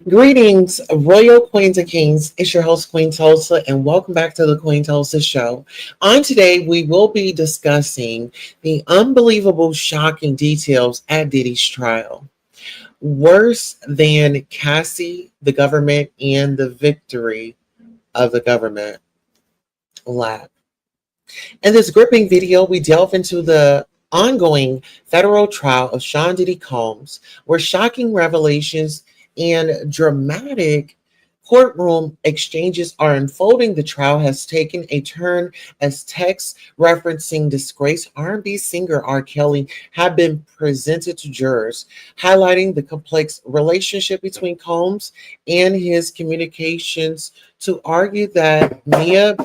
Greetings, Royal Queens and Kings. It's your host, Queen Tulsa, and welcome back to the Queen Tulsa Show. On today, we will be discussing the unbelievable, shocking details at Diddy's trial. Worse than Cassie, the government, and the victory of the government lap. In this gripping video, we delve into the ongoing federal trial of Sean Diddy Combs, where shocking revelations and dramatic courtroom exchanges are unfolding. The trial has taken a turn as texts referencing disgraced R&B singer R.Kelly have been presented to jurors, highlighting the complex relationship between Combs and his communications to argue that Mia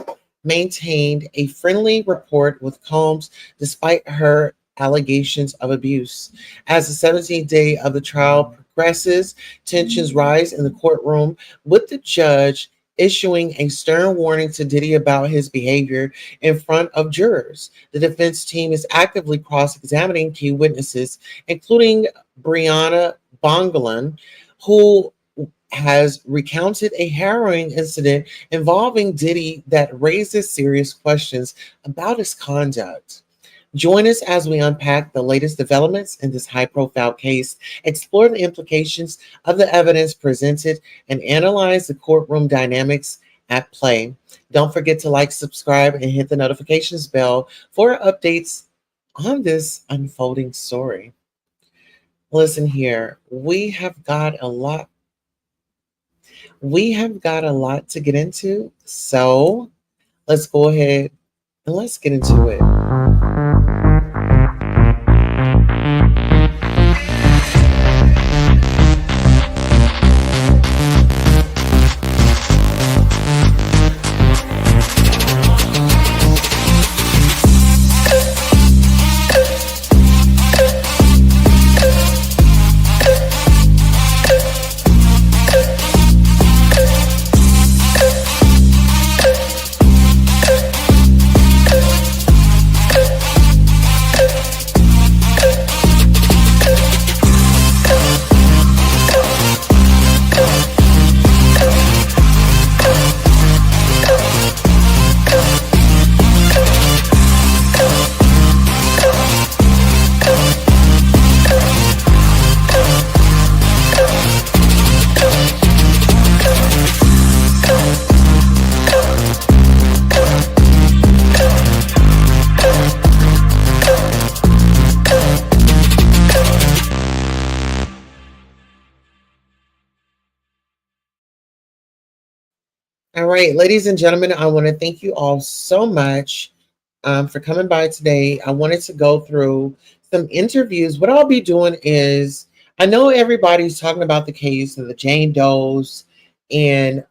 maintained a friendly rapport with Combs despite her allegations of abuse. As the 17th day of the trial progresses, tensions rise in the courtroom, with the judge issuing a stern warning to Diddy about his behavior in front of jurors. The defense team is actively cross-examining key witnesses, including Bryana Bongolan, who has recounted a harrowing incident involving Diddy that raises serious questions about his conduct. Join us as we unpack the latest developments in this high profile case, explore the implications of the evidence presented, and analyze the courtroom dynamics at play. Don't forget to like, subscribe, and hit the notifications bell for updates on this unfolding story. Listen here, we have got a lot to get into. So let's go ahead and let's get into it. All right, ladies and gentlemen, I want to thank you all so much for coming by today. I wanted to go through some interviews. What I'll be doing is, I know everybody's talking about the case and the Jane Does and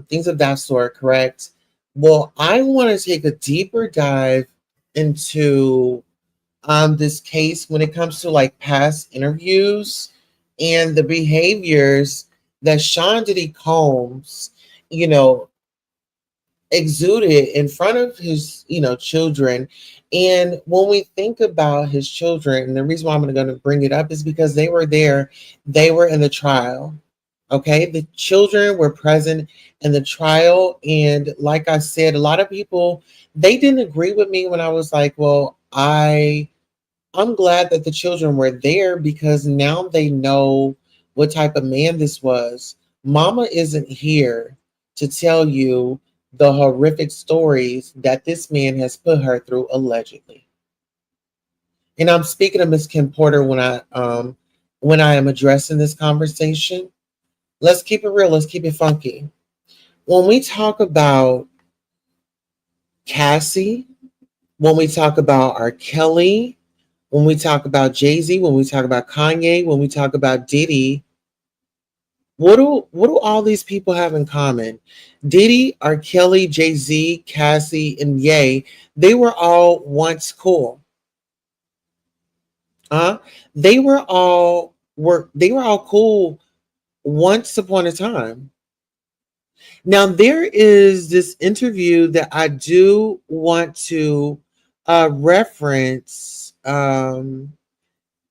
things of that sort, correct? Well, I want to take a deeper dive into this case when it comes to like past interviews and the behaviors that Sean Diddy Combs, you know, exuded in front of his, children. And when we think about his children, and the reason why I'm going to bring it up is because they were there, they were in the trial. Okay, the children were present in the trial, and like I said, a lot of people, they didn't agree with me when I was like, well, I'm glad that the children were there because now they know what type of man this was. Mama isn't here to tell you the horrific stories that this man has put her through allegedly. And I'm speaking of Miss Kim Porter when I am addressing this conversation. Let's keep it real, let's keep it funky. When we talk about Cassie, when we talk about R. Kelly, when we talk about Jay-Z, when we talk about Kanye, when we talk about Diddy, what do all these people have in common? Diddy, R. Kelly, Jay-Z, Cassie, and Ye, they were all once cool. They were all cool once upon a time. Now there is this interview that I do want to reference, and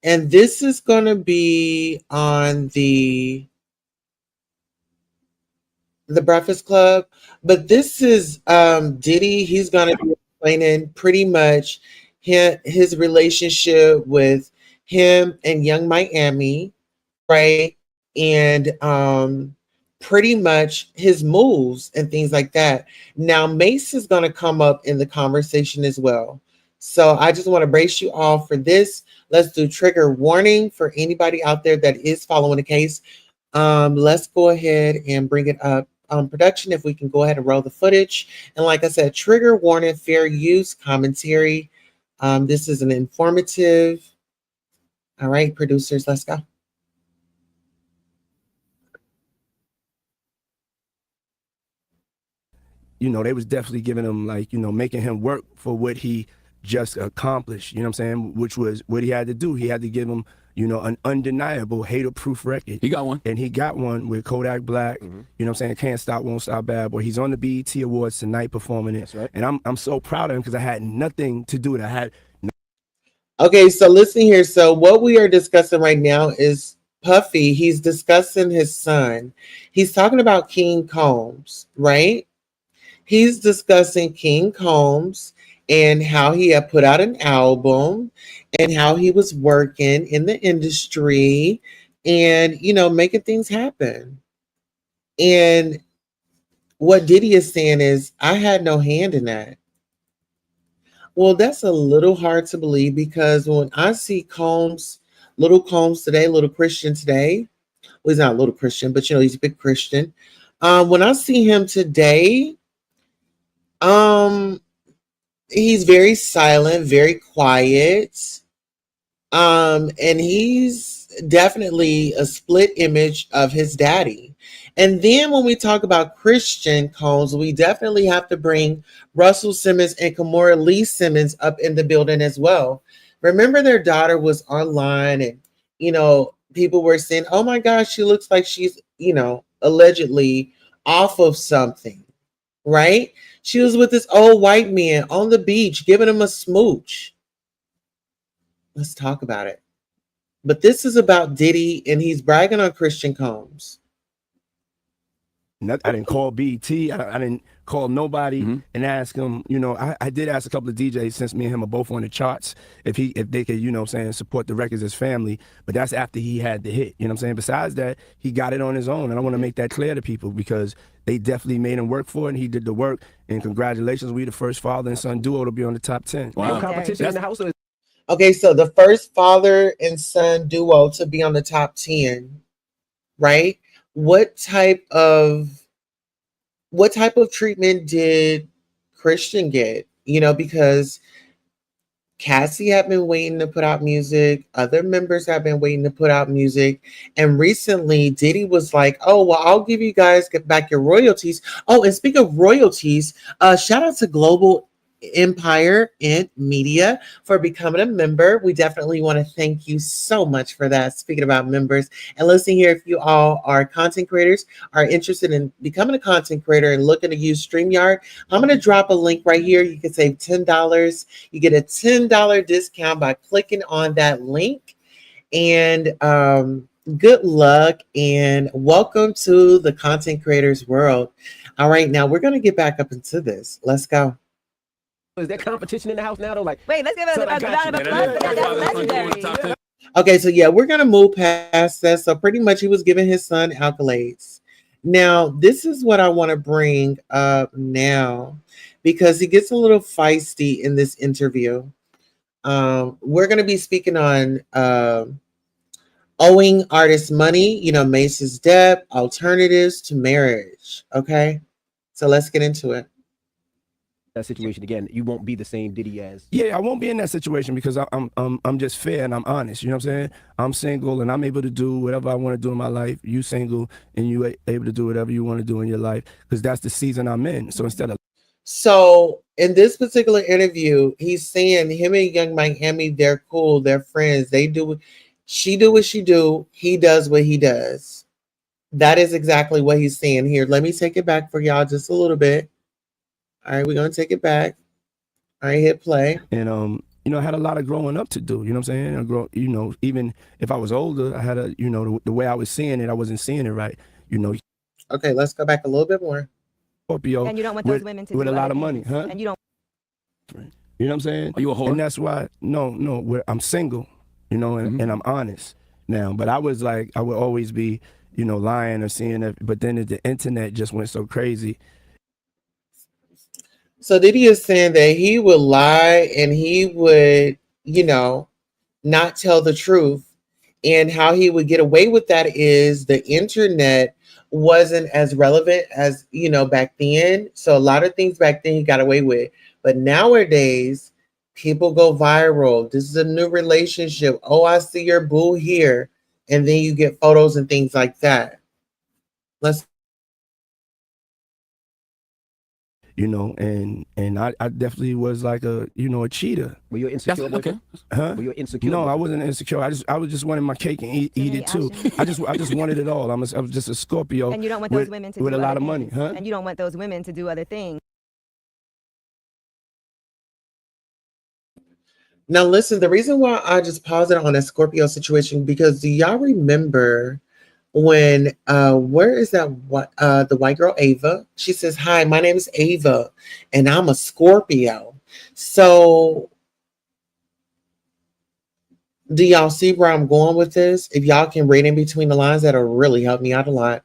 this is going to be on the The Breakfast Club. But this is Diddy. He's going to be explaining pretty much his relationship with him and Young Miami, right? And pretty much his moves and things like that. Now, Mace is going to come up in the conversation as well. So I just want to brace you all for this. Let's do trigger warning for anybody out there that is following the case. Let's go ahead and bring it up. Production, if we can go ahead and roll the footage. And like I said, trigger warning, fair use, commentary. This is an informative. All right, producers, let's go. They was definitely giving him, like, making him work for what he just accomplished, you know what I'm saying? Which was what he had to do. He had to give him, an undeniable hater-proof record. He got one. And he got one with Kodak Black, you know what I'm saying? Can't Stop, Won't Stop, Bad Boy. He's on the BET Awards tonight performing it. That's right. And I'm so proud of him because I had nothing to do with it. Okay, so listen here. So what we are discussing right now is Puffy. He's discussing his son. He's talking about King Combs, right? He's discussing King Combs and how he had put out an album and how he was working in the industry and, making things happen. And what Diddy is saying is, I had no hand in that. Well, that's a little hard to believe because when I see Combs today, little Christian today, well, he's not a little Christian, but he's a big Christian. When I see him today, um, he's very silent, very quiet. And he's definitely a split image of his daddy. And then when we talk about Christian Combs, we definitely have to bring Russell Simmons and Kimora Lee Simmons up in the building as well. Remember, their daughter was online and, people were saying, oh my gosh, she looks like she's, allegedly off of something, right? She was with this old white man on the beach giving him a smooch. Let's talk about it. But this is about Diddy, and he's bragging on Christian Combs. I didn't call BET. I didn't call nobody and ask him. I did ask a couple of DJs, since me and him are both on the charts, if they could, support the records as family. But that's after he had the hit. Besides that, he got it on his own, and I want to make that clear to people because they definitely made him work for it, and he did the work. And congratulations, we the first father and son duo to be on the top 10. Wow. No competition in the house. Okay, so the first father and son duo to be on the top 10, right? What type of treatment did Christian get? Because Cassie had been waiting to put out music. Other members have been waiting to put out music. And recently, Diddy was like, oh, well, I'll give you guys back your royalties. Oh, and speaking of royalties, shout out to Global Empire and Media for becoming a member. We definitely want to thank you so much for that. Speaking about members, and listen here, if you all are content creators, are interested in becoming a content creator and looking to use StreamYard, I'm going to drop a link right here. You can save $10. You get a $10 discount by clicking on that link. And good luck and welcome to the content creators world. All right, now we're going to get back up into this. Let's go. Is there competition in the house now though? Like, wait, let's give it a round of applause. That's legendary. Okay, so yeah, we're gonna move past that. So pretty much he was giving his son accolades. Now, this is what I want to bring up now because he gets a little feisty in this interview. We're gonna be speaking on owing artists money, Mace's debt, alternatives to marriage. Okay, so let's get into it. That situation again, you won't be the same Diddy as. Yeah, I won't be in that situation because I'm just fair and I'm honest. You know what I'm saying? I'm single and I'm able to do whatever I want to do in my life. You single and you able to do whatever you want to do in your life because that's the season I'm in. So in this particular interview, he's saying him and Young Miami, they're cool, they're friends. She do what she do. He does what he does. That is exactly what he's saying here. Let me take it back for y'all just a little bit. All right, we're going to take it back. All right, hit play. And, I had a lot of growing up to do, you know what I'm saying? Even if I was older, I had the way I was seeing it, I wasn't seeing it right, Okay, let's go back a little bit more. Scorpio. And you don't want those women to with do a lot other of money, things. huh? And you don't. You know what I'm saying? Are you a whore? And that's why, no, I'm single, you know, and I'm honest now. But I was like, I would always be, you know, lying or seeing it. But then the internet just went so crazy. So Diddy is saying that he would lie and he would, you know, not tell the truth. And how he would get away with that is the internet wasn't as relevant as, you know, back then. So a lot of things back then he got away with. But nowadays, people go viral. This is a new relationship. Oh, I see your boo here. And then you get photos and things like that. Let's You know, and I definitely was like a, you know, a cheater. Were you insecure? Okay. Huh? Were you insecure? No, I wasn't insecure. I was just wanting my cake and eat it too. I just wanted it all. I was just a Scorpio. And you don't want those women to with do a lot other of money, things. huh? And you don't want those women to do other things. now listen, the reason why I just paused it on that Scorpio situation, because do y'all remember when where is that the white girl Ava? She says, "Hi, my name is Ava and I'm a Scorpio." So do y'all see where I'm going with this? If y'all can read in between the lines, that'll really help me out a lot.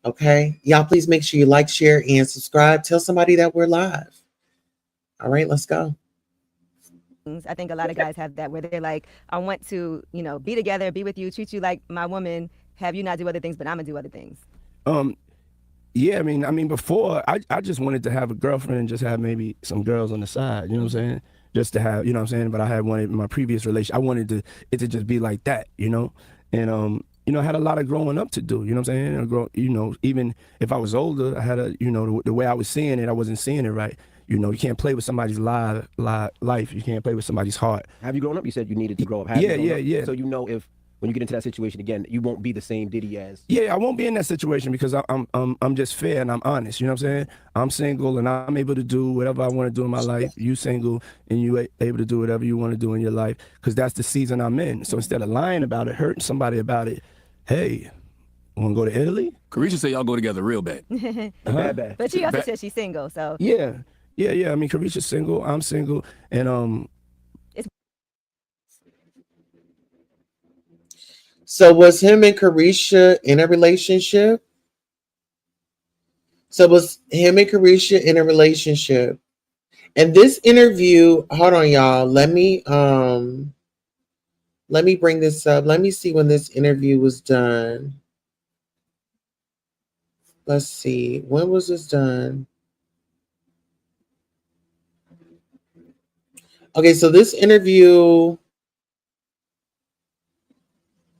Okay. Y'all please make sure you like, share, and subscribe. Tell somebody that we're live. All right, let's go. I think a lot of guys have that where they're like, I want to, you know, be together, be with you, treat you like my woman, have you not do other things, but I'm gonna do other things. Yeah, I mean, before I just wanted to have a girlfriend and just have maybe some girls on the side. You know what I'm saying? Just to have, you know what I'm saying? But I had wanted in my previous relation. I wanted it to just be like that, you know. And you know, I had a lot of growing up to do. You know what I'm saying? You know, even if I was older, I had you know, the way I was seeing it, I wasn't seeing it right. You know, you can't play with somebody's life. You can't play with somebody's heart. Have you grown up? You said you needed to grow up. Yeah. So you know if when you get into that situation again, you won't be the same Diddy as. Yeah, I won't be in that situation because I'm just fair and I'm honest. You know what I'm saying? I'm single and I'm able to do whatever I want to do in my life. You single and you able to do whatever you want to do in your life because that's the season I'm in. So instead of lying about it, hurting somebody about it, hey, want to go to Italy? Carisha said y'all go together real bad. Bad. But she also said she's single, so Yeah. I mean, Carisha's single. I'm single, and So was him and Carisha in a relationship? So was him and Carisha in a relationship? And this interview, hold on, y'all. Let me bring this up. Let me see when this interview was done. Let's see. When was this done? Okay, so this interview,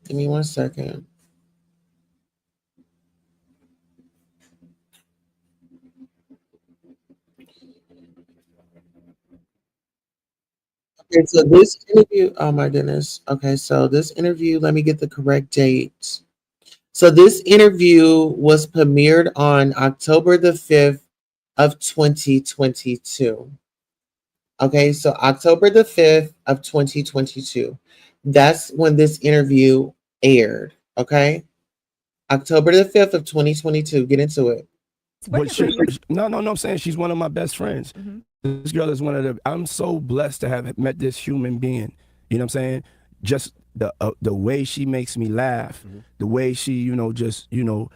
give me 1 second. Okay, so this interview, oh my goodness. Okay, so this interview, let me get the correct date. So this interview was premiered on October the 5th of 2022. Okay, so October the 5th of 2022. That's when this interview aired. Okay, October the 5th of 2022. Get into it. but no, I'm saying she's one of my best friends. Mhm. This girl is one of the. I'm so blessed to have met this human being. You know what I'm saying? Just the way she makes me laugh, the way she, you know, just, you know,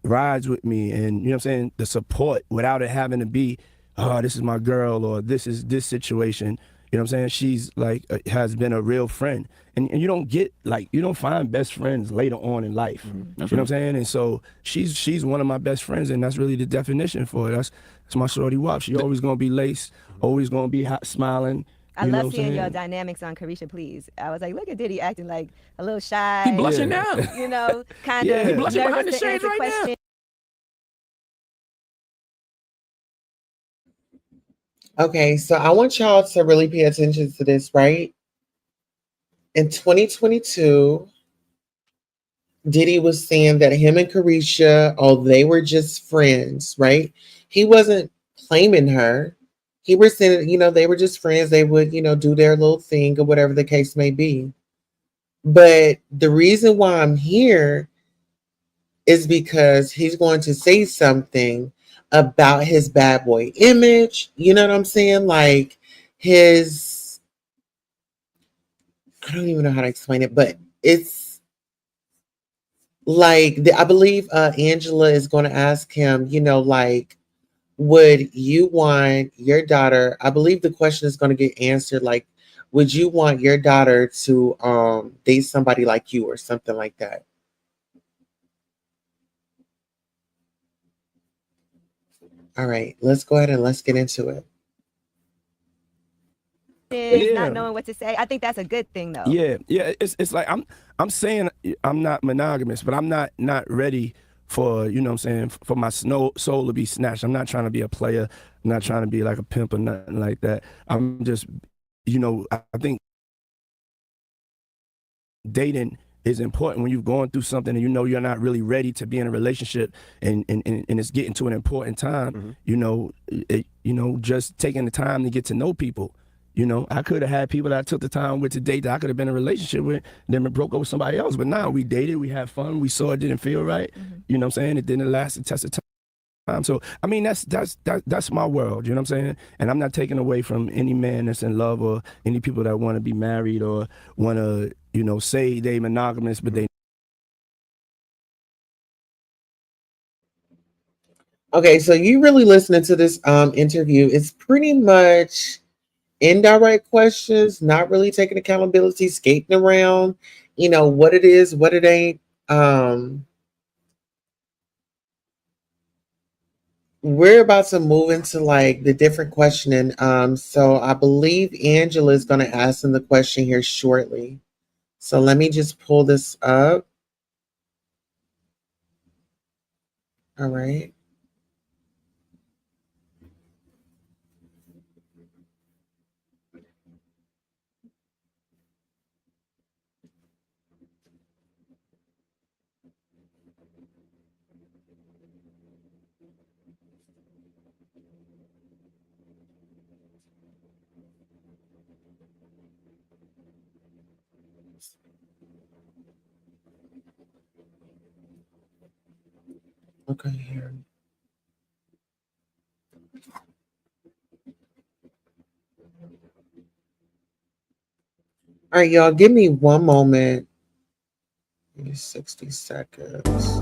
rides with me, and you know what I'm saying, the support without it having to be, oh, this is my girl or this is this situation. You know what I'm saying? She's like has been a real friend, and you don't get you don't find best friends later on in life. You know what I'm saying? And so she's one of my best friends, and that's really the definition for it. That's my shorty wop. She always gonna be laced, always gonna be hot, smiling. I love seeing your dynamics on Carisha Please. I was like, look at Diddy acting like a little shy. He blushing now. You know, kind Yeah. of He blushing behind nervous the to shades answer right now. questions. Okay, so I want y'all to really pay attention to this, right? In 2022, Diddy was saying that him and Carisha, oh, they were just friends, right? He wasn't claiming her. He was saying, you know, they were just friends. They would, you know, do their little thing or whatever the case may be. But the reason why I'm here is because he's going to say something about his bad boy image. You know what I'm saying? Like his, I don't even know how to explain it, but it's like I believe Angela is going to ask him, you know, like, would you want your daughter? I believe the question is going to get answered like, would you want your daughter to date somebody like you or something like that? All right, let's go ahead and let's get into it. Not knowing what to say. I think that's a good thing, though. Yeah. It's like I'm saying I'm not monogamous, but I'm not ready for, you know what I'm saying, for my soul to be snatched. I'm not trying to be a player. I'm not trying to be like a pimp or nothing like that. I'm just, you know, I think dating is important when you're going through something and you know you're not really ready to be in a relationship and it's getting to an important time. You know, just taking the time to get to know people. You know, I could have had people that I took the time with to date that I could have been in a relationship with, then broke up with somebody else. But now we dated, we had fun, we saw it didn't feel right. You know what I'm saying? It didn't last the test of time. So I mean that's my world, you know what I'm saying? And I'm not taking away from any man that's in love or any people that want to be married or want to, you know, say they monogamous, but they. Okay, so you really listening to this interview. It's pretty much indirect questions, not really taking accountability, skating around, you know, what it is, what it ain't. We're about to move into like the different questioning. So I believe Angela is going to ask him the question here shortly. So let me just pull this up. All right. Okay, here. All right, y'all, give me one moment. Maybe 60 seconds.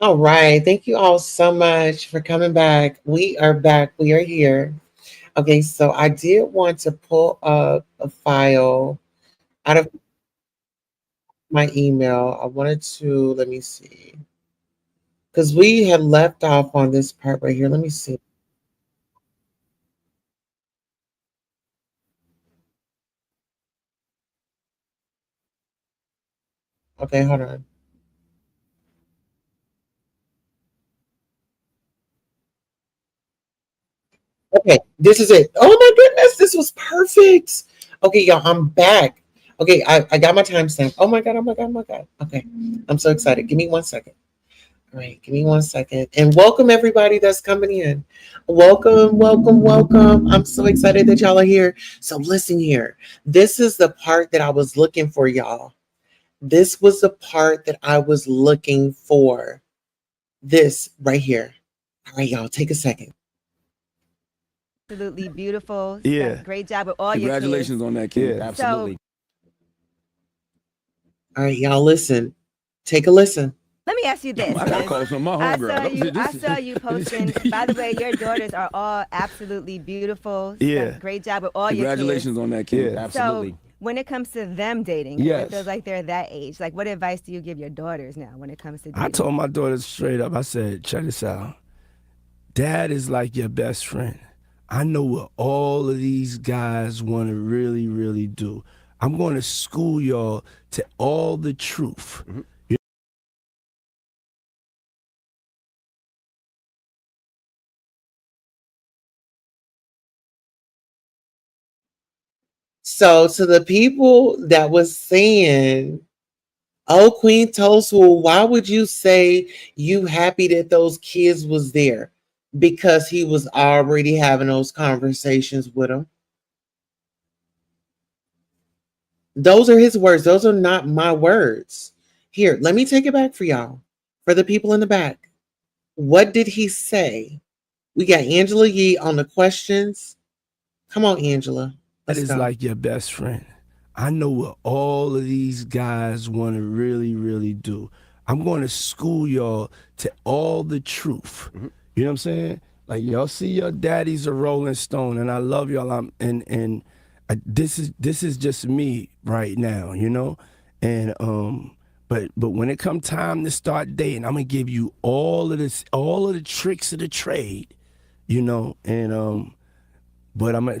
All right. Thank you all so much for coming back. We are back. We are here. Okay, so I did want to pull up a file out of my email. I wanted to, let me see, because we had left off on this part right here. Let me see. Okay, hold on. Okay, this is it. Oh my goodness, this was perfect. Okay, y'all, I'm back. Okay, I got my timestamp. Oh my God, oh my God, oh my God. Okay, I'm so excited. Give me 1 second. All right, give me 1 second. And welcome everybody that's coming in. Welcome, welcome, welcome. I'm so excited that y'all are here. So listen here. This is the part that I was looking for, y'all. This was the part that I was looking for. This right here. All right, y'all, take a second. absolutely beautiful. Yeah. Great job with all your kids. Congratulations on that, kid. Yeah. Absolutely. All right, y'all listen. Take a listen. Let me ask you this. I gotta Liz. call some of my I homegirls. saw you posting. By the way, your daughters are all absolutely beautiful. Yeah. Great job with all your kids. Congratulations on that, kid. Yeah. Absolutely. So when it comes to them dating, Yes. it feels like they're that age. Like, what advice do you give your daughters now when it comes to dating? I told my daughters straight up, I said, check this out. Dad is like your best friend. I know what all of these guys want to really, really do. I'm going to school y'all to all the truth. Mm-hmm. So to the people that was saying, oh, Queen Tulsa, well, why would you say you happy that those kids was there? Because he was already having those conversations with them. Those are his words. Those are not my words. Here, let me take it back for y'all. For the people in the back. What did he say? We got Angela Yee on the questions. Come on, Angela. That Let's is go. like your best friend. I know what all of these guys want to really, really do. I'm going to school y'all to all the truth. Mm-hmm. You know what I'm saying? Like, y'all see your daddy's a Rolling Stone, and I love y'all. This is just me right now, you know. And but when it come time to start dating, I'm gonna give you all of the tricks of the trade, you know. And but I'm gonna.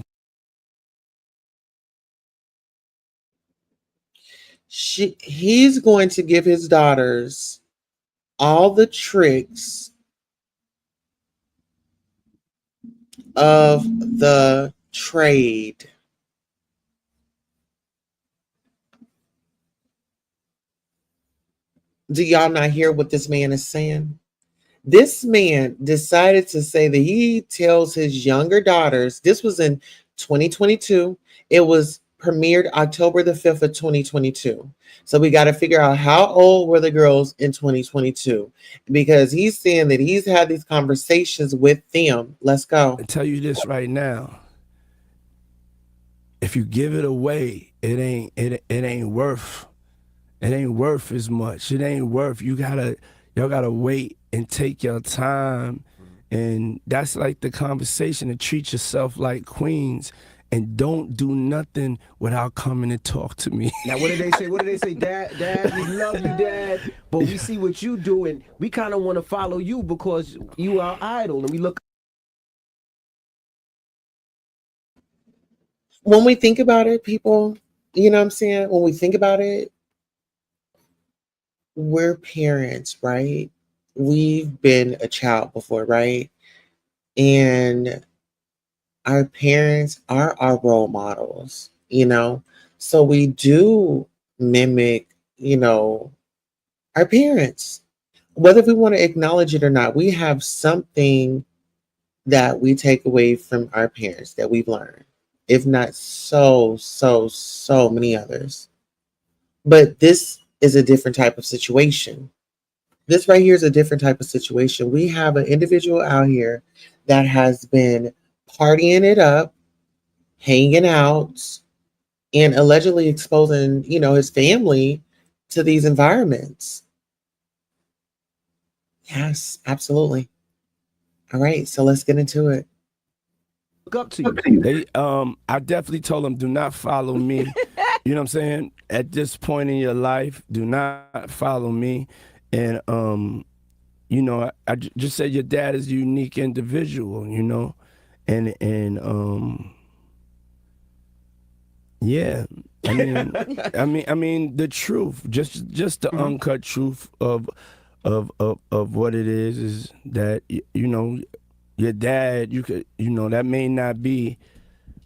He's going to give his daughters all the tricks of the trade. Do y'all not hear what this man is saying? This man decided to say that he tells his younger daughters, this was in 2022. It was premiered October the 5th of 2022. So we got to figure out how old were the girls in 2022, because he's saying that he's had these conversations with them. Let's go. I tell you this right now. If you give it away, it ain't worth as much. It ain't worth. Y'all gotta wait and take your time. And that's like the conversation, to treat yourself like queens and don't do nothing without coming to talk to me. Now, what did they say? What did they say? Dad, we love you, Dad, but we see what you do, and we kind of want to follow you because you are our idol, and we look. When we think about it, people, you know what I'm saying? When we think about it, we're parents, right? We've been a child before, right? And our parents are our role models, you know? So we do mimic, you know, our parents. Whether we want to acknowledge it or not, we have something that we take away from our parents that we've learned, if not so many others. But this is a different type of situation. This right here is a different type of situation. We have an individual out here that has been partying it up, hanging out, and allegedly exposing, you know, his family to these environments. Yes, absolutely. All right, so let's get into it. Look up to you. I definitely told them, do not follow me. You know what I'm saying? At this point in your life, do not follow me. And you know, I just said your dad is a unique individual, you know, and yeah, I mean the truth, just the uncut truth of what it is that you know, your dad, you could, you know, that may not be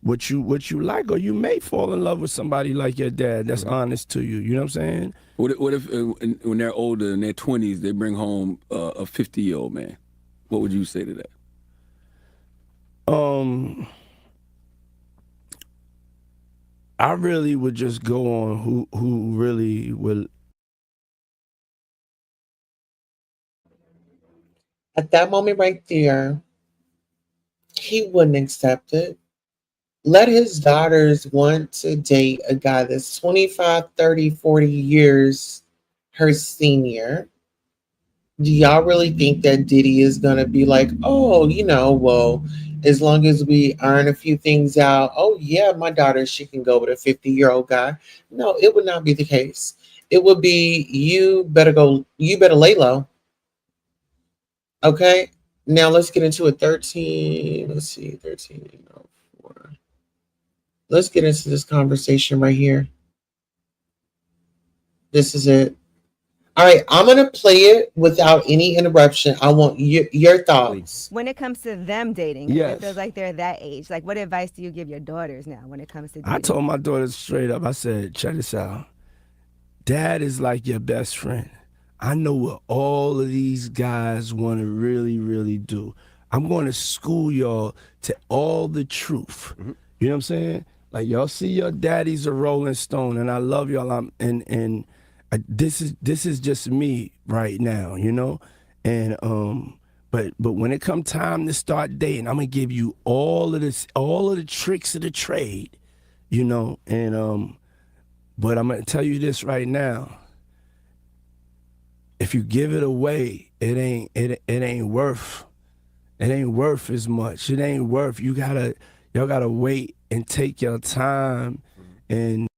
what you like, or you may fall in love with somebody like your dad that's honest to you. You know what I'm saying? What if when they're older, in their 20s, they bring home a 50-year-old man? What would you say to that? I really would just go on who really will. At that moment right there, he wouldn't accept it. Let his daughters want to date a guy that's 25, 30, 40 years her senior. Do y'all really think that Diddy is going to be like, oh, well, as long as we iron a few things out, oh, yeah, my daughter, she can go with a 50-year-old guy? No, it would not be the case. It would be, you better lay low. Okay. Now let's get into a 13. Let's see, 1304. Let's get into this conversation right here. This is it. All right, I'm gonna play it without any interruption. I want your thoughts. When it comes to them dating, 'cause Yes. it feels like they're that age. Like, what advice do you give your daughters now when it comes to dating? I told my daughters straight up, I said, check this out. Dad is like your best friend. I know what all of these guys want to really, really do. I'm going to school y'all to all the truth. You know what I'm saying? Like, y'all see your daddy's a Rolling Stone, and I love y'all. This is just me right now, you know? And but when it come time to start dating, I'm gonna give you all of the tricks of the trade, you know, and but I'm gonna tell you this right now. If you give it away, it ain't worth as much. It ain't worth. Y'all gotta wait and take your time and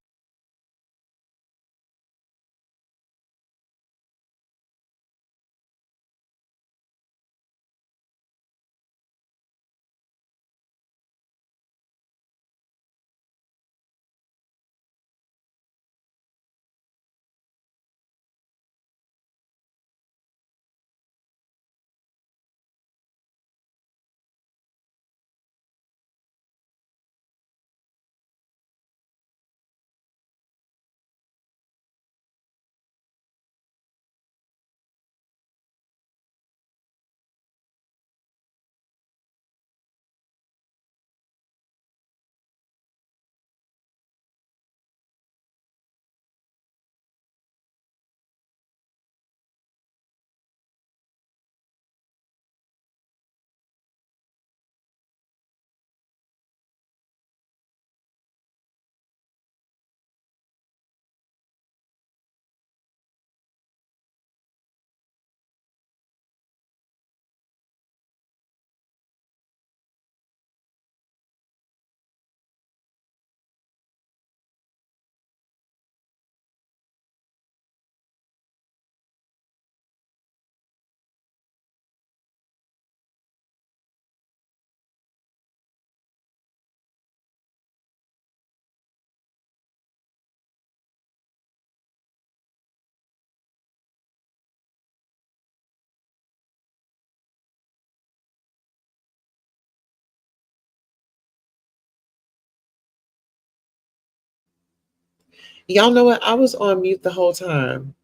Y'all know what? I was on mute the whole time.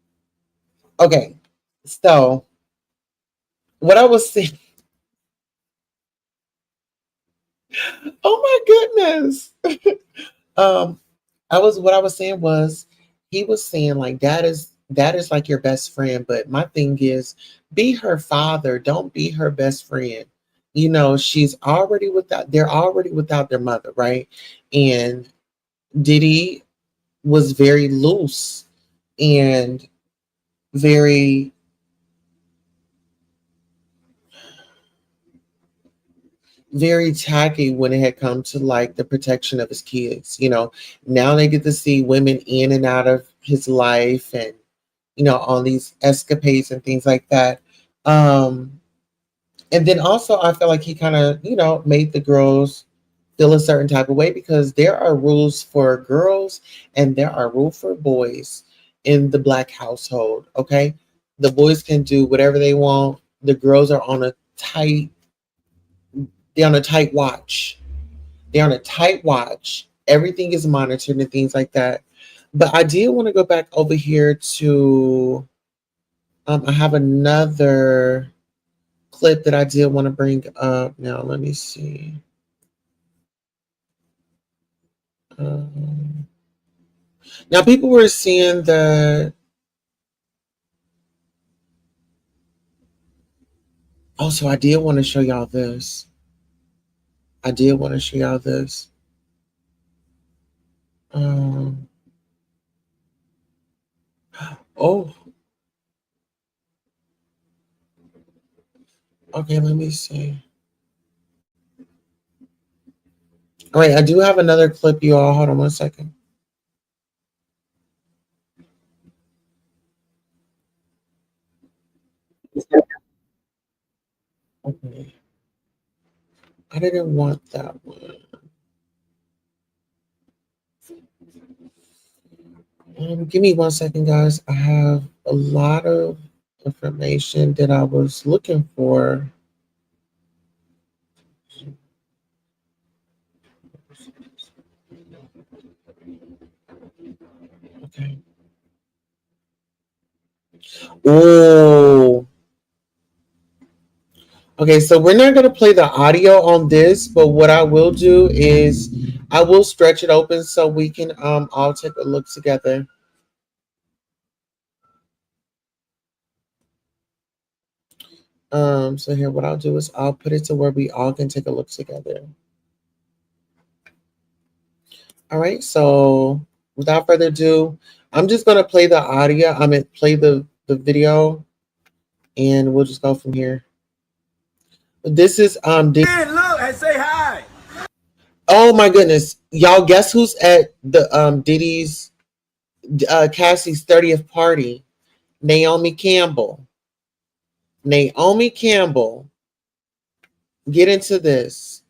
Okay, so what I was saying. Oh my goodness. um, what I was saying was he was saying like that is like your best friend, but my thing is be her father, don't be her best friend. They're already without their mother, right? And Diddy was very loose and very very tacky when it had come to like the protection of his kids. Now they get to see women in and out of his life and on these escapades and things like that. And then also I feel like he kind of, made the girls feel a certain type of way because there are rules for girls and there are rules for boys in the black household. Okay. The boys can do whatever they want. The girls are on a tight, they're on a tight watch. They're on a tight watch. Everything is monitored and things like that. But I did want to go back over here to I have another clip that I did want to bring up. Now let me see. Now people were seeing that. Also, I did want to show y'all this. I did want to show y'all this. Oh, okay, let me see. All right, I do have another clip, you all. Hold on 1 second. Okay. I didn't want that one. Give me 1 second, guys. I have a lot of information that I was looking for. Okay. Oh. Okay, so we're not going to play the audio on this, but what I will do is I will stretch it open so we can all take a look together. So here, what I'll do is I'll put it to where we all can take a look together. All right, so without further ado, I'm just going to play the audio. I mean, play the video, and we'll just go from here. This is Hey, look, and say hi. Oh my goodness, y'all! Guess who's at the Diddy's Cassie's 30th party? Naomi Campbell. Naomi Campbell. Get into this.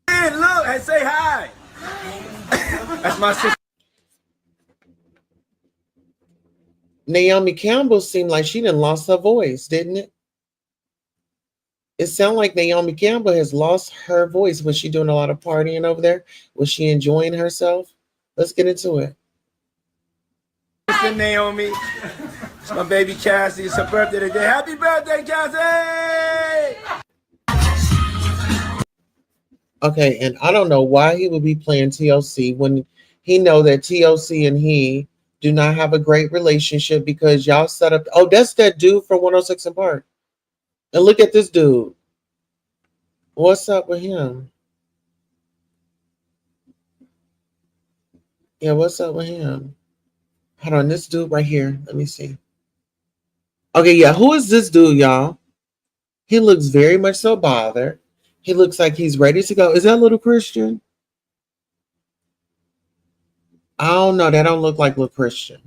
Hey, look, and say hi. That's my sister. Naomi Campbell seemed like she done lost her voice, didn't it? It sounded like Naomi Campbell has lost her voice. Was she doing a lot of partying over there? Was she enjoying herself? Let's get into it. Sister Naomi. It's my baby Cassie. It's her birthday today. Happy birthday, Cassie! Okay, and I don't know why he would be playing TLC when he know that TLC and he do not have a great relationship because y'all set up. Oh, that's that dude from 106 and Park. And look at this dude. What's up with him? Yeah, what's up with him? Hold on, this dude right here. Let me see. Okay, yeah, who is this dude, y'all? He looks very much so bothered. He looks like he's ready to go. Is that little Christian? I don't know. That don't look like little Christian.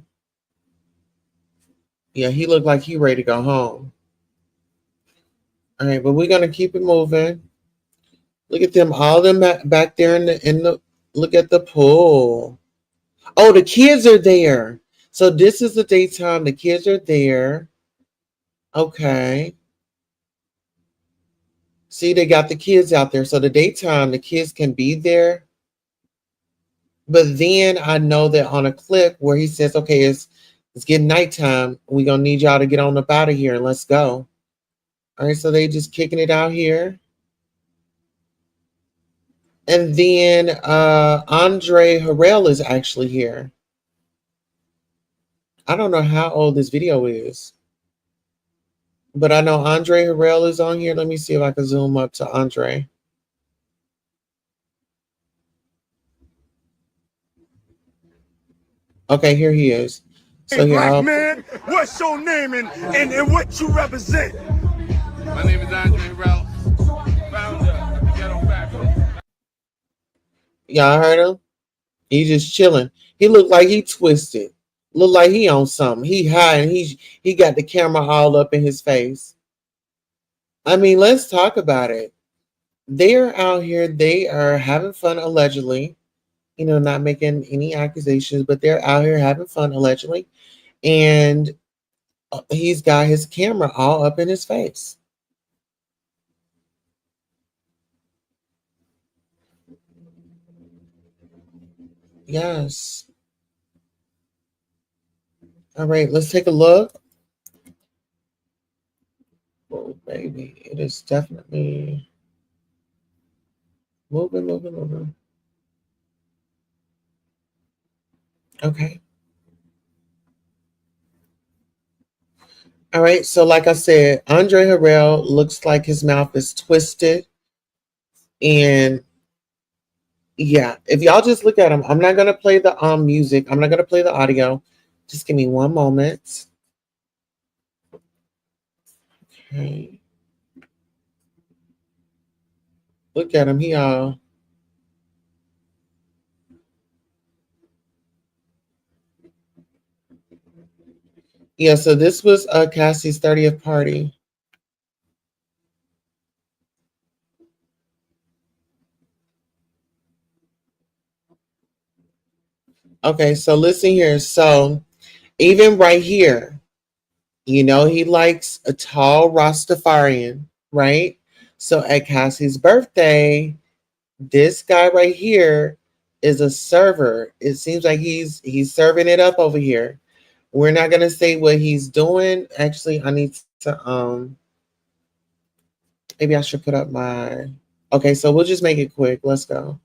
Yeah, he looked like he ready to go home. All right, but we're gonna keep it moving. Look at them, all them back there in the. Look at the pool. Oh, the kids are there. So this is the daytime. The kids are there. Okay. See, they got the kids out there. So the daytime, the kids can be there. But then I know that on a clip where he says, okay, it's getting nighttime. We're going to need y'all to get on up out of here and let's go. All right, so they just kicking it out here. And then Andre Harrell is actually here. I don't know how old this video is. But I know Andre Harrell is on here. Let me see if I can zoom up to Andre. Okay, here he is. So Hey, here, black man, what's your name and what you represent? My name is Andre Harrell, founder of the Ghetto Factory. y'all heard him? He just chilling. He looked like he twisted. Look like he on something. He high and he got the camera all up in his face. I mean, let's talk about it. They're out here. They are having fun allegedly. You know, not making any accusations, but they're out here having fun allegedly. And he's got his camera all up in his face. Yes. All right, let's take a look. Oh, baby, it is definitely moving. Okay. All right. So, like I said, Andre Harrell looks like his mouth is twisted. And yeah, if y'all just look at him, I'm not going to play the music, I'm not going to play the audio. Just give me one moment. Okay. Look at him. He all. Yeah, so this was Cassie's 30th party. Okay, so listen here. So even right here, you know, he likes a tall Rastafarian, right? So at Cassie's birthday, this guy right here is a server. It seems like he's serving it up over here. We're not gonna say what he's doing. Actually, I need to maybe I should put up my okay, so we'll just make it quick. Let's go.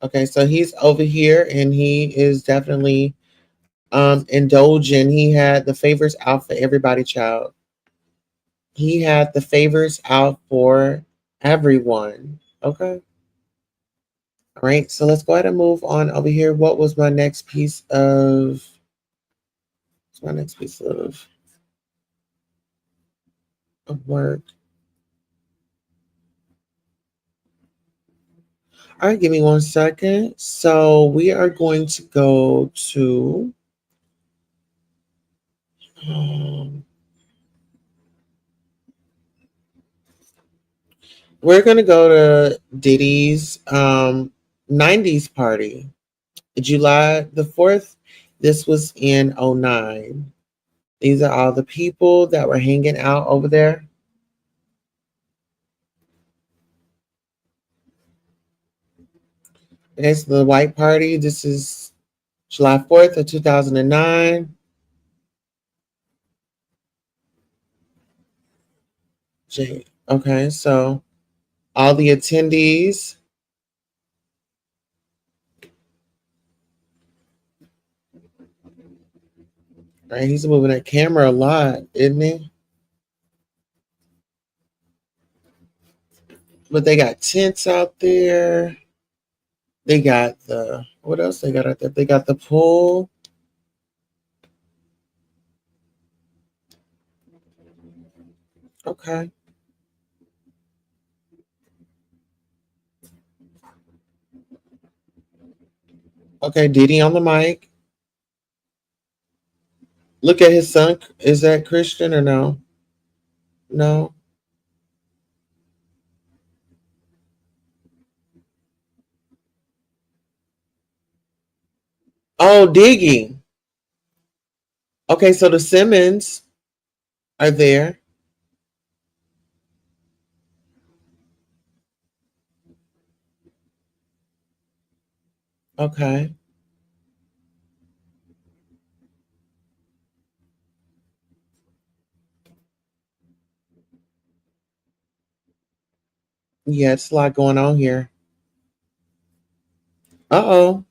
Okay, so he's over here and he is definitely indulging. He had the favors out for everybody, child. He had the favors out for everyone. Okay. All right. So let's go ahead and move on over here. What was my next piece of what's my next piece of work? All right, give me one second. So we are going to go to um, we're gonna go to Diddy's 90s party. July the 4th. This was in '09. These are all the people that were hanging out over there. Okay, so the white party. This is July 4th of 2009. Okay, so all the attendees. Right, he's moving that camera a lot, isn't he? But they got tents out there. They got the what else they got out there? They got the pool. Okay. Okay, Diddy on the mic. Look at his son. Is that Christian or no? No. Oh, Diggy. Okay, so the Simmons are there. Okay. Yeah, it's a lot going on here. Uh-oh.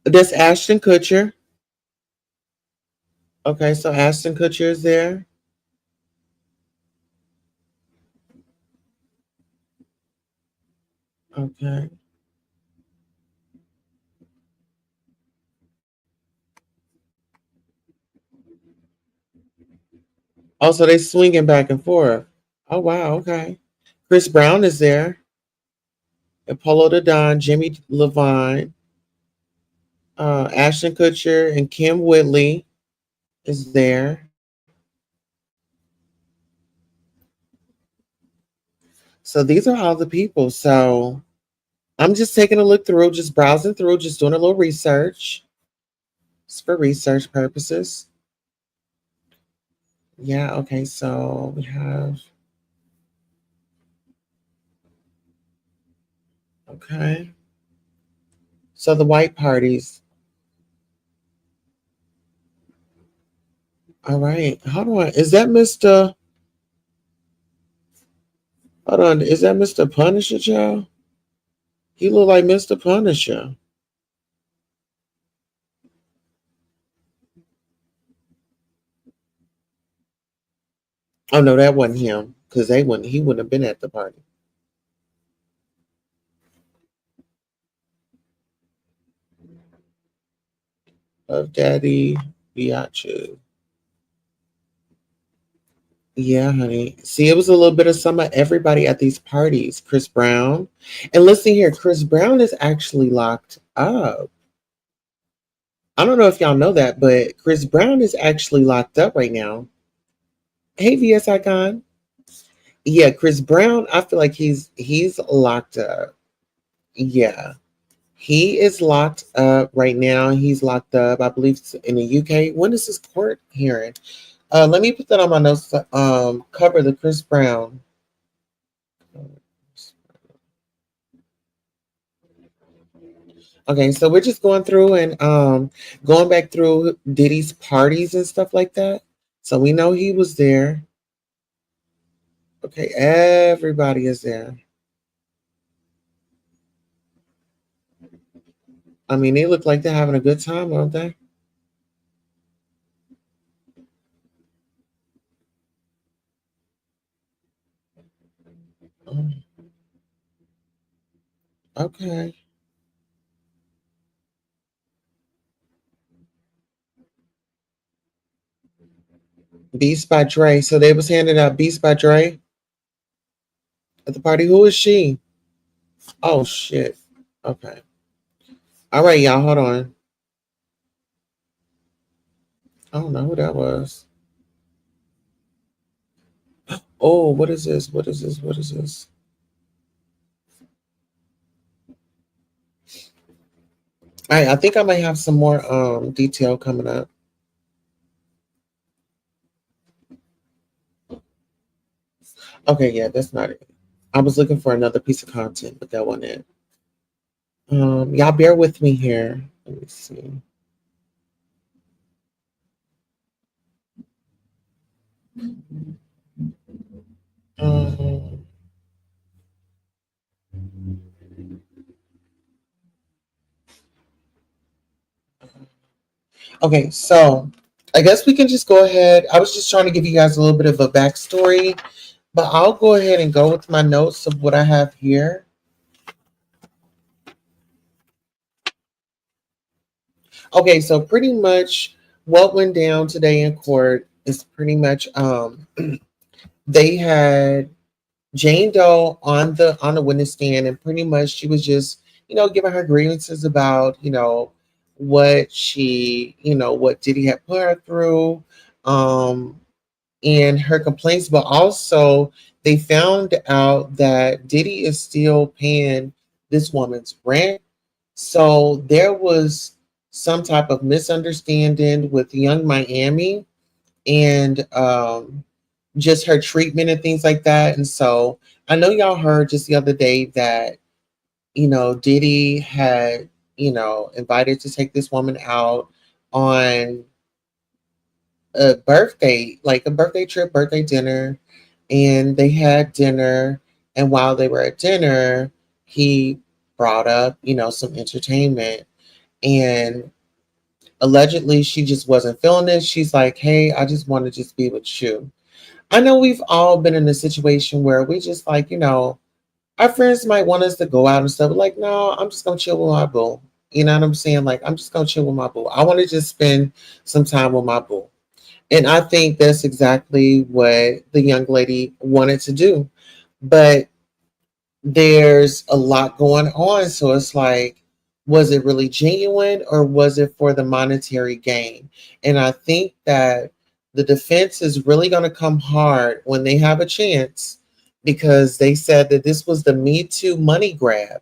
That's Ashton Kutcher. Okay, so Ashton Kutcher is there. Okay. Oh, so they swinging back and forth. Oh, wow. Okay. Chris Brown is there. Apollo the Don, Jimmy Levine, Ashton Kutcher, and Kim Whitley is there. So these are all the people. So I'm just taking a look through, just browsing through, just doing a little research. It's for research purposes. Yeah, okay, so we have, okay. So the white parties. All right. How do I, is that Mr. Hold on, is that Mr. Punisher, child? He look like Mr. Punisher. Oh no, that wasn't him because they wouldn't. He wouldn't have been at the party. Of Daddy Biatch. Yeah, honey. See, it was a little bit of some of everybody at these parties. Chris Brown. And listen here, Chris Brown is actually locked up. I don't know if y'all know that, but Chris Brown is actually locked up right now. Hey, VS Icon. Yeah, Chris Brown, I feel like he's locked up. Yeah. He is locked up right now. He's locked up, I believe, in the UK. When is his court hearing? Let me put that on my notes to cover the Chris Brown. Okay, so we're just going through and going back through Diddy's parties and stuff like that. So we know he was there. Okay, everybody is there. I mean, they look like they're having a good time, don't they? Oh, okay. Beast by Dre. So they was handing out Beast by Dre at the party. Who is she? Oh shit. Okay. All right, y'all. Hold on. I don't know who that was. Oh, what is this? What is this? What is this? All right, I think I might have some more detail coming up. Okay, yeah, that's not it. I was looking for another piece of content, but that wasn't it. Y'all bear with me here. Let me see. Um, okay, so I guess we can just go ahead. I was just trying to give you guys a little bit of a backstory, but I'll go ahead and go with my notes of what I have here. Okay, so pretty much what went down today in court is pretty much they had Jane Doe on the witness stand, and pretty much she was just giving her grievances about what she what Diddy had put her through, um, and her complaints, but also they found out that Diddy is still paying this woman's rent. So there was some type of misunderstanding with Young Miami and just her treatment and things like that. And so I know y'all heard just the other day that, Diddy had, invited to take this woman out on a birthday, like a birthday trip, birthday dinner. And they had dinner. And while they were at dinner, he brought up, some entertainment. And allegedly, she just wasn't feeling it. She's like, hey, I just want to just be with you. I know we've all been in a situation where we just like, our friends might want us to go out and stuff. But like, no, I'm just gonna chill with my boo. You know what I'm saying? Like, I'm just gonna chill with my boo. I want to just spend some time with my boo. And I think that's exactly what the young lady wanted to do. But there's a lot going on. So it's like, was it really genuine or was it for the monetary gain? And I think that the defense is really going to come hard when they have a chance because they said that this was the Me Too money grab.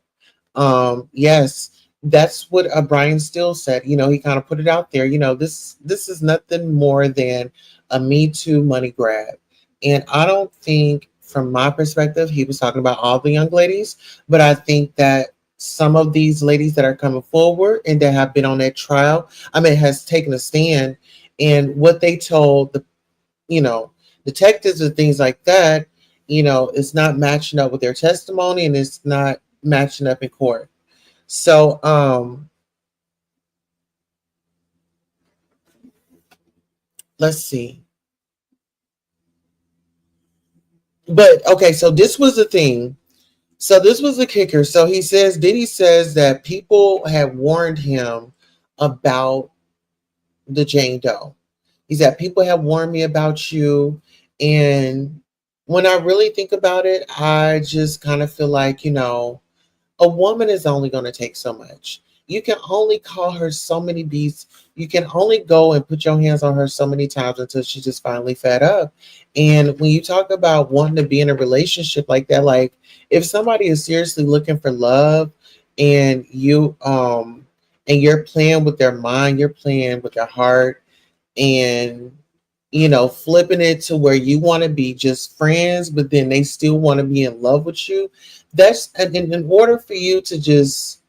Yes, that's what Brian Steele said. He kind of put it out there. This is nothing more than a Me Too money grab, and I don't think, from my perspective, he was talking about all the young ladies, but I think that some of these ladies that are coming forward and that have been on that trial, I mean, has taken a stand, and what they told the you know detectives and things like that, it's not matching up with their testimony and it's not matching up in court. So, let's see. But okay, so this was the thing. So this was the kicker. So he says, Diddy says that people had warned him about the Jane Doe. He said, people have warned me about you. And when I really think about it, I just kind of feel like, a woman is only going to take so much. You can only call her so many beats. You can only go and put your hands on her so many times until she just finally fed up. And when you talk about wanting to be in a relationship like that, like if somebody is seriously looking for love and you're playing with their mind, you're playing with their heart, and flipping it to where you want to be just friends, but then they still want to be in love with you. That's in order for you to just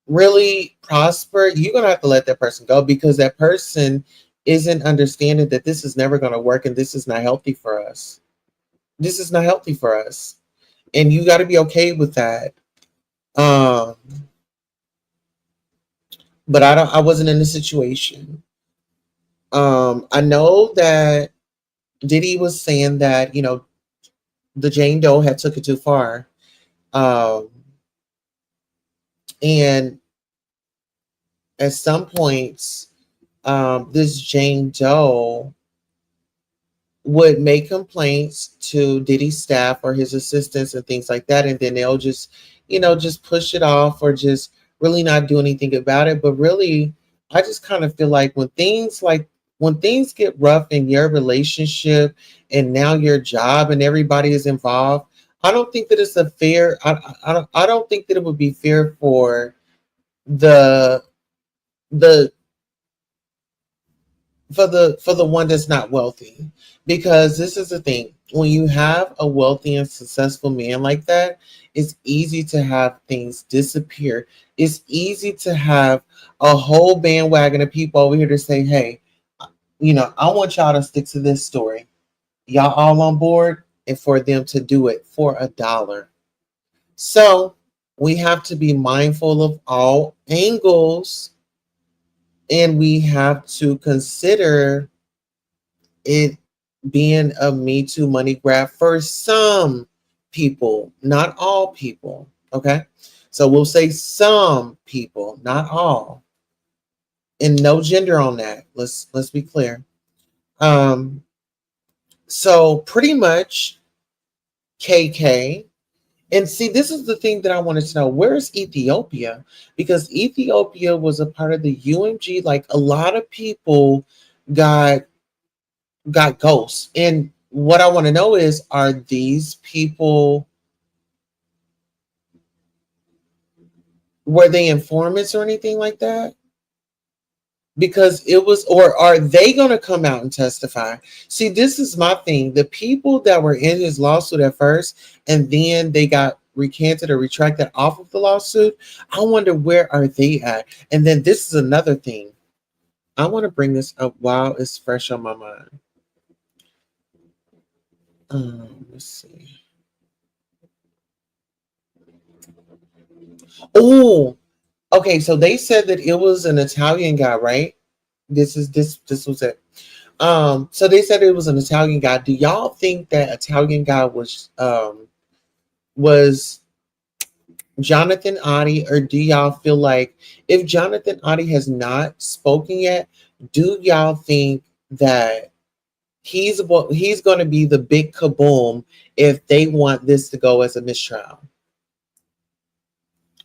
really prosper, you're gonna have to let that person go, because that person isn't understanding that this is never gonna work and this is not healthy for us. This is not healthy for us. And you gotta be okay with that. Um, but I wasn't in the situation. I know that Diddy was saying that, the Jane Doe had took it too far. Um, and at some points, this Jane Doe would make complaints to Diddy's staff or his assistants and things like that, and then they'll just push it off or just really not do anything about it. But really, I just kind of feel like when things get rough in your relationship and now your job and everybody is involved, I don't think that it's a fair. I don't think that it would be fair for the the for the one that's not wealthy, because this is the thing: when you have a wealthy and successful man like that, it's easy to have things disappear. It's easy to have a whole bandwagon of people over here to say, hey, I want y'all to stick to this story. Y'all all on board? And for them to do it for $1. So we have to be mindful of all angles, and we have to consider it being a Me Too money grab for some people, not all people. Okay. So we'll say some people, not all. And no gender on that. Let's be clear. Um, so pretty much KK. And see, this is the thing that I wanted to know. Where is Ethiopia? Because Ethiopia was a part of the UMG. Like a lot of people got ghosts. And what I want to know is, are these people, were they informants or anything like that? Because it was, or are they going to come out and testify? See, this is my thing. The people that were in his lawsuit at first, and then they got recanted or retracted off of the lawsuit, I wonder where are they at? And then this is another thing. I want to bring this up while it's fresh on my mind. Let's see. Oh, okay. So they said that it was an Italian guy, right? This was it. So they said it was an Italian guy. Do y'all think that Italian guy was Jonathan Adi, or do y'all feel like if Jonathan Adi has not spoken yet, do y'all think that he's going to be the big kaboom if they want this to go as a mistrial?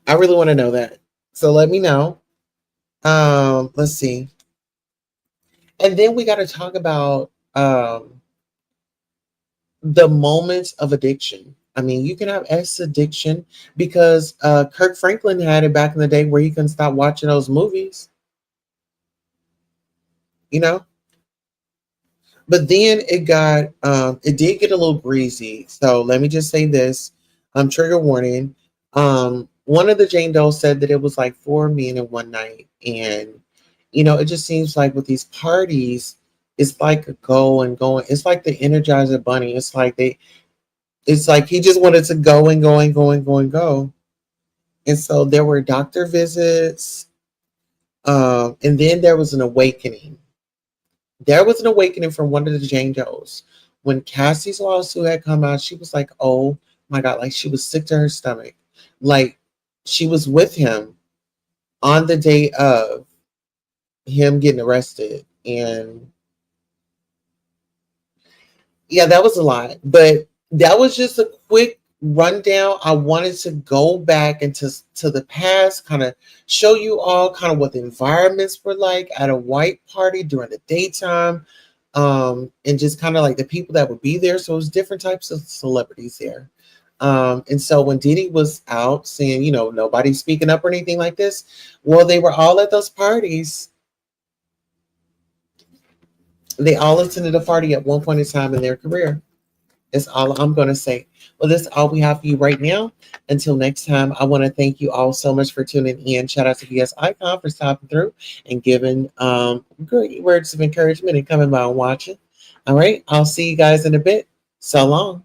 I really want to know that. So let me know. Let's see. And then we got to talk about the moments of addiction. I mean, you can have S addiction, because Kirk Franklin had it back in the day where he couldn't stop watching those movies. But then it did get a little greasy. So let me just say this. Trigger warning. One of the Jane Doe said that it was like 4 men in one night. And, it just seems like with these parties, it's like a go and going. It's like the Energizer Bunny. It's like he just wanted to go and go and go and go and go. And so there were doctor visits. And then there was an awakening. There was an awakening from one of the Jane Does. when Cassie's lawsuit had come out, she was like, oh my God, like she was sick to her stomach. Like she was with him on the day of him getting arrested. And yeah, that was a lot. But that was just a quick rundown. I wanted to go back into the past, kind of show you all kind of what the environments were like at a white party during the daytime, and just kind of like the people that would be there. So it was different types of celebrities there. And so when Diddy was out saying, you know, nobody's speaking up or anything like this, well, they were all at those parties. They all attended a party at one point in time in their career. That's all I'm going to say. Well, that's all we have for you right now. Until next time, I want to thank you all so much for tuning in. Shout out to VS Icon for stopping through and giving great words of encouragement and coming by and watching. All right. I'll see you guys in a bit. So long.